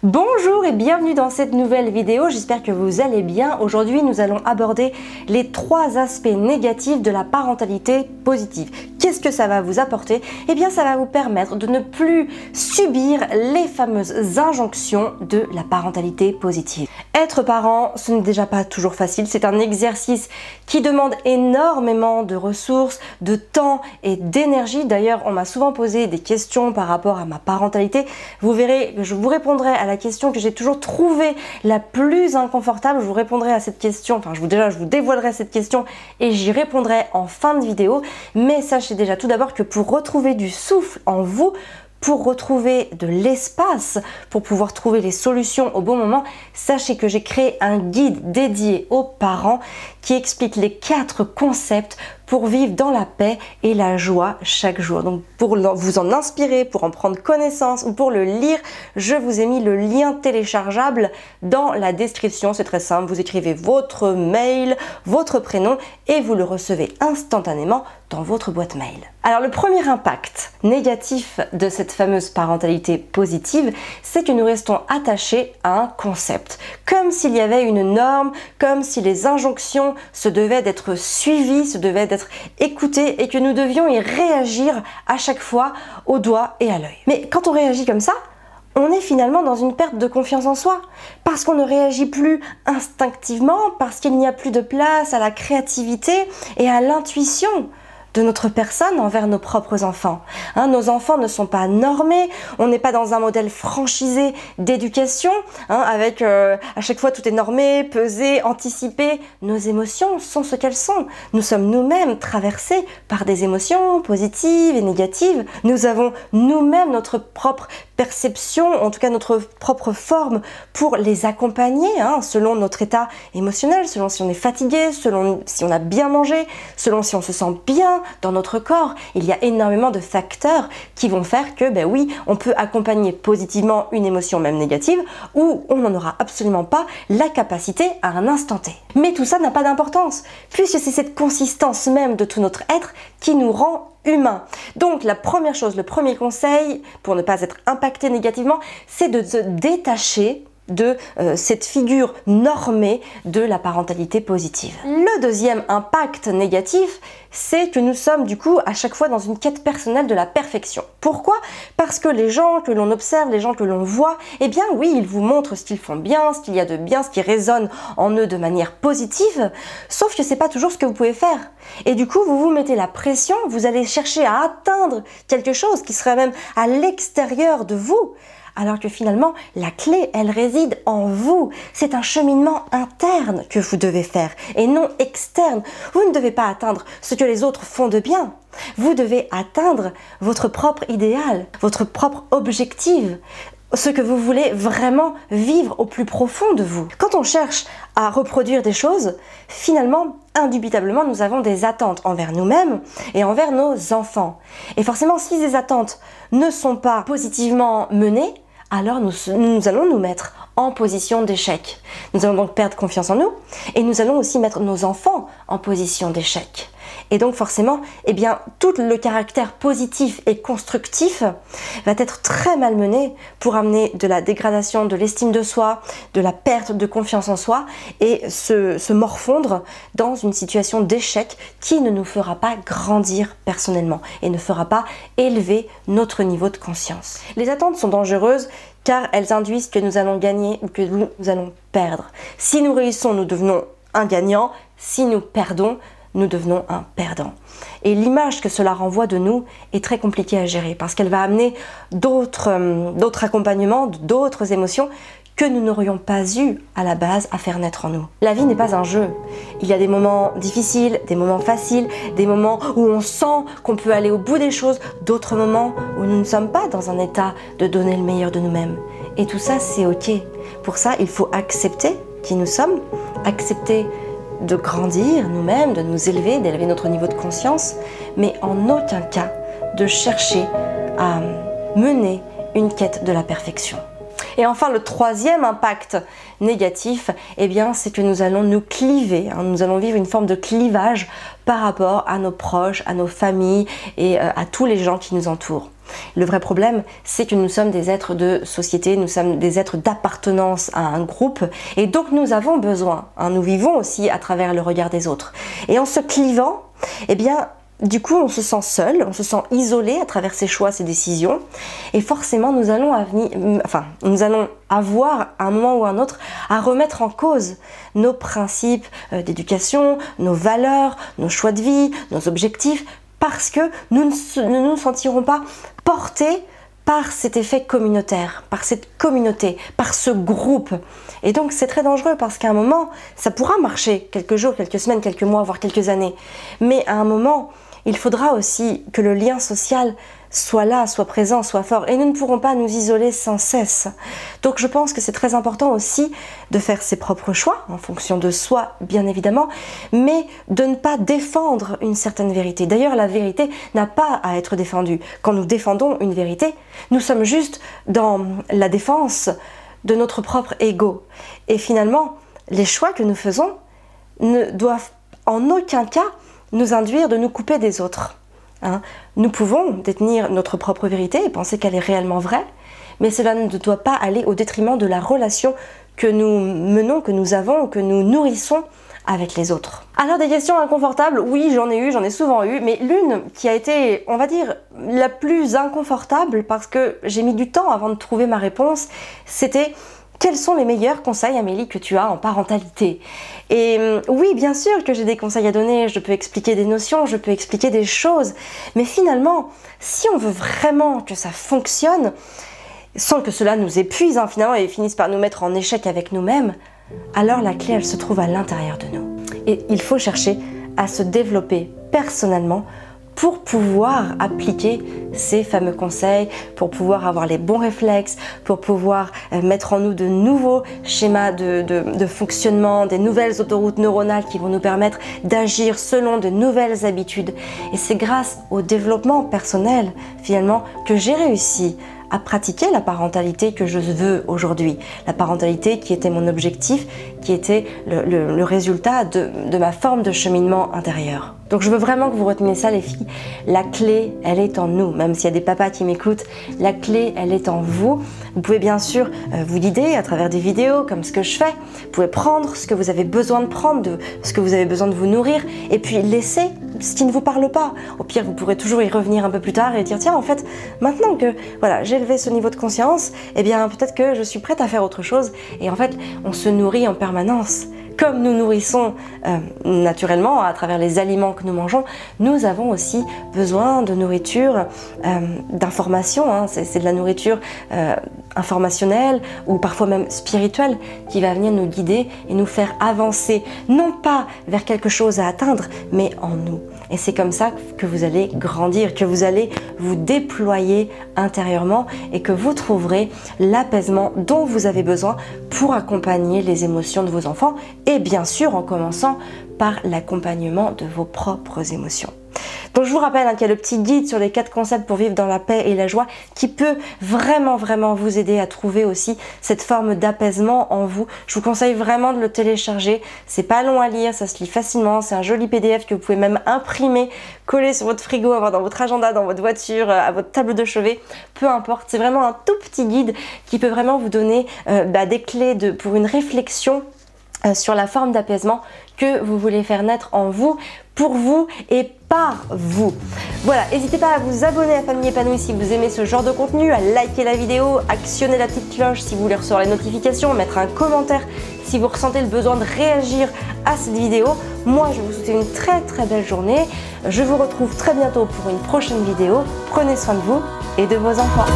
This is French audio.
Bonjour et bienvenue dans cette nouvelle vidéo, j'espère que vous allez bien. Aujourd'hui nous allons aborder les 3 aspects négatifs de la parentalité positive. Qu'est-ce que ça va vous apporter? Eh bien ça va vous permettre de ne plus subir les fameuses injonctions de la parentalité positive. Être parent, ce n'est déjà pas toujours facile, c'est un exercice qui demande énormément de ressources, de temps et d'énergie. D'ailleurs on m'a souvent posé des questions par rapport à ma parentalité. Vous verrez que je vous répondrai à la question que j'ai toujours trouvée la plus inconfortable. Je vous répondrai à cette question, enfin je vous dévoilerai cette question et j'y répondrai en fin de vidéo. Mais sachez déjà tout d'abord que pour retrouver du souffle en vous, pour retrouver de l'espace, pour pouvoir trouver les solutions au bon moment, sachez que j'ai créé un guide dédié aux parents qui explique les 4 concepts pour vivre dans la paix et la joie chaque jour. Donc pour vous en inspirer, pour en prendre connaissance ou pour le lire, je vous ai mis le lien téléchargeable dans la description. C'est très simple, vous écrivez votre mail, votre prénom et vous le recevez instantanément dans votre boîte mail. Alors le premier impact négatif de cette fameuse parentalité positive, c'est que nous restons attachés à un concept. Comme s'il y avait une norme, comme si les injonctions se devaient d'être suivies, se devaient d'être écoutées et que nous devions y réagir à chaque fois au doigt et à l'œil. Mais quand on réagit comme ça, on est finalement dans une perte de confiance en soi, parce qu'on ne réagit plus instinctivement, parce qu'il n'y a plus de place à la créativité et à l'intuition de notre personne envers nos propres enfants. Nos enfants ne sont pas normés, on n'est pas dans un modèle franchisé d'éducation, avec à chaque fois tout est normé, pesé, anticipé. Nos émotions sont ce qu'elles sont. Nous sommes nous-mêmes traversés par des émotions positives et négatives. Nous avons nous-mêmes notre propre perception, en tout cas notre propre forme pour les accompagner, selon notre état émotionnel, selon si on est fatigué, selon si on a bien mangé, selon si on se sent bien dans notre corps. Il y a énormément de facteurs qui vont faire que, oui, on peut accompagner positivement une émotion même négative ou on n'en aura absolument pas la capacité à un instant T. Mais tout ça n'a pas d'importance puisque c'est cette consistance même de tout notre être qui nous rend humain. Donc la première chose, le premier conseil pour ne pas être impacté négativement, c'est de se détacher de cette figure normée de la parentalité positive. Le deuxième impact négatif, c'est que nous sommes du coup à chaque fois dans une quête personnelle de la perfection. Pourquoi? Parce que les gens que l'on observe, les gens que l'on voit, eh bien oui, ils vous montrent ce qu'ils font bien, ce qu'il y a de bien, ce qui résonne en eux de manière positive, sauf que c'est pas toujours ce que vous pouvez faire. Et du coup, vous vous mettez la pression, vous allez chercher à atteindre quelque chose qui serait même à l'extérieur de vous. Alors que finalement, la clé, elle réside en vous. C'est un cheminement interne que vous devez faire et non externe. Vous ne devez pas atteindre ce que les autres font de bien. Vous devez atteindre votre propre idéal, votre propre objectif, ce que vous voulez vraiment vivre au plus profond de vous. Quand on cherche à reproduire des choses, finalement, indubitablement, nous avons des attentes envers nous-mêmes et envers nos enfants. Et forcément, si ces attentes ne sont pas positivement menées, alors nous allons nous mettre en position d'échec. Nous allons donc perdre confiance en nous et nous allons aussi mettre nos enfants en position d'échec. Et donc forcément, eh bien, tout le caractère positif et constructif va être très malmené pour amener de la dégradation de l'estime de soi, de la perte de confiance en soi et se morfondre dans une situation d'échec qui ne nous fera pas grandir personnellement et ne fera pas élever notre niveau de conscience. Les attentes sont dangereuses car elles induisent que nous allons gagner ou que nous allons perdre. Si nous réussissons, nous devenons un gagnant. Si nous perdons, nous devenons un perdant. Et l'image que cela renvoie de nous est très compliquée à gérer parce qu'elle va amener d'autres accompagnements, d'autres émotions que nous n'aurions pas eu à la base à faire naître en nous. La vie n'est pas un jeu. Il y a des moments difficiles, des moments faciles, des moments où on sent qu'on peut aller au bout des choses, d'autres moments où nous ne sommes pas dans un état de donner le meilleur de nous-mêmes. Et tout ça, c'est ok. Pour ça, il faut accepter qui nous sommes, accepter de grandir nous-mêmes, de nous élever, d'élever notre niveau de conscience, mais en aucun cas de chercher à mener une quête de la perfection. Et enfin, le troisième impact négatif, eh bien, c'est que nous allons nous cliver, hein. Nous allons vivre une forme de clivage par rapport à nos proches, à nos familles et à tous les gens qui nous entourent. Le vrai problème, c'est que nous sommes des êtres de société, nous sommes des êtres d'appartenance à un groupe et donc nous avons besoin, hein, nous vivons aussi à travers le regard des autres. Et en se clivant, eh bien, du coup, on se sent seul, on se sent isolé à travers ses choix, ses décisions. Et forcément, nous allons avoir à un moment ou à un autre à remettre en cause nos principes d'éducation, nos valeurs, nos choix de vie, nos objectifs, parce que nous ne nous sentirons pas portés par cet effet communautaire, par cette communauté, par ce groupe. Et donc c'est très dangereux parce qu'à un moment, ça pourra marcher quelques jours, quelques semaines, quelques mois, voire quelques années. Mais à un moment, il faudra aussi que le lien social soit là, soit présent, soit fort. Et nous ne pourrons pas nous isoler sans cesse. Donc je pense que c'est très important aussi de faire ses propres choix, en fonction de soi, bien évidemment, mais de ne pas défendre une certaine vérité. D'ailleurs, la vérité n'a pas à être défendue. Quand nous défendons une vérité, nous sommes juste dans la défense de notre propre ego. Et finalement, les choix que nous faisons ne doivent en aucun cas nous induire de nous couper des autres. Hein. Nous pouvons détenir notre propre vérité et penser qu'elle est réellement vraie, mais cela ne doit pas aller au détriment de la relation que nous menons, que nous avons, que nous nourrissons avec les autres. Alors des questions inconfortables, oui j'en ai souvent eu, mais l'une qui a été, on va dire, la plus inconfortable parce que j'ai mis du temps avant de trouver ma réponse, c'était: quels sont les meilleurs conseils, Amélie, que tu as en parentalité? Et oui, bien sûr que j'ai des conseils à donner, je peux expliquer des notions, je peux expliquer des choses, mais finalement, si on veut vraiment que ça fonctionne, sans que cela nous épuise finalement et finisse par nous mettre en échec avec nous-mêmes, alors la clé, elle se trouve à l'intérieur de nous. Et il faut chercher à se développer personnellement pour pouvoir appliquer ces fameux conseils, pour pouvoir avoir les bons réflexes, pour pouvoir mettre en nous de nouveaux schémas de fonctionnement, des nouvelles autoroutes neuronales qui vont nous permettre d'agir selon de nouvelles habitudes. Et c'est grâce au développement personnel, finalement, que j'ai réussi à pratiquer la parentalité que je veux aujourd'hui. La parentalité qui était mon objectif, qui était le résultat de ma forme de cheminement intérieur. Donc je veux vraiment que vous reteniez ça, les filles. La clé, elle est en nous. Même s'il y a des papas qui m'écoutent, la clé, elle est en vous. Vous pouvez bien sûr vous guider à travers des vidéos comme ce que je fais. Vous pouvez prendre ce que vous avez besoin de prendre, ce que vous avez besoin de vous nourrir, et puis laisser ce qui ne vous parle pas. Au pire, vous pourrez toujours y revenir un peu plus tard et dire: tiens, en fait, maintenant que voilà, j'ai élevé ce niveau de conscience, eh bien peut-être que je suis prête à faire autre chose. Et en fait, on se nourrit en permanence. Comme nous nourrissons naturellement à travers les aliments que nous mangeons, nous avons aussi besoin de nourriture, d'information. Hein. C'est de la nourriture informationnelle ou parfois même spirituelle qui va venir nous guider et nous faire avancer, non pas vers quelque chose à atteindre, mais en nous. Et c'est comme ça que vous allez grandir, que vous allez vous déployer intérieurement et que vous trouverez l'apaisement dont vous avez besoin pour accompagner les émotions de vos enfants et bien sûr en commençant par l'accompagnement de vos propres émotions. Donc je vous rappelle qu'il y a le petit guide sur les 4 concepts pour vivre dans la paix et la joie qui peut vraiment vous aider à trouver aussi cette forme d'apaisement en vous. Je vous conseille vraiment de le télécharger, c'est pas long à lire, ça se lit facilement, c'est un joli PDF que vous pouvez même imprimer, coller sur votre frigo, avoir dans votre agenda, dans votre voiture, à votre table de chevet, peu importe. C'est vraiment un tout petit guide qui peut vraiment vous donner des clés pour une réflexion sur la forme d'apaisement que vous voulez faire naître en vous, pour vous et par vous. Voilà, n'hésitez pas à vous abonner à Famille Épanouie si vous aimez ce genre de contenu, à liker la vidéo, actionner la petite cloche si vous voulez recevoir les notifications, mettre un commentaire si vous ressentez le besoin de réagir à cette vidéo. Moi, je vous souhaite une très belle journée. Je vous retrouve très bientôt pour une prochaine vidéo. Prenez soin de vous et de vos enfants.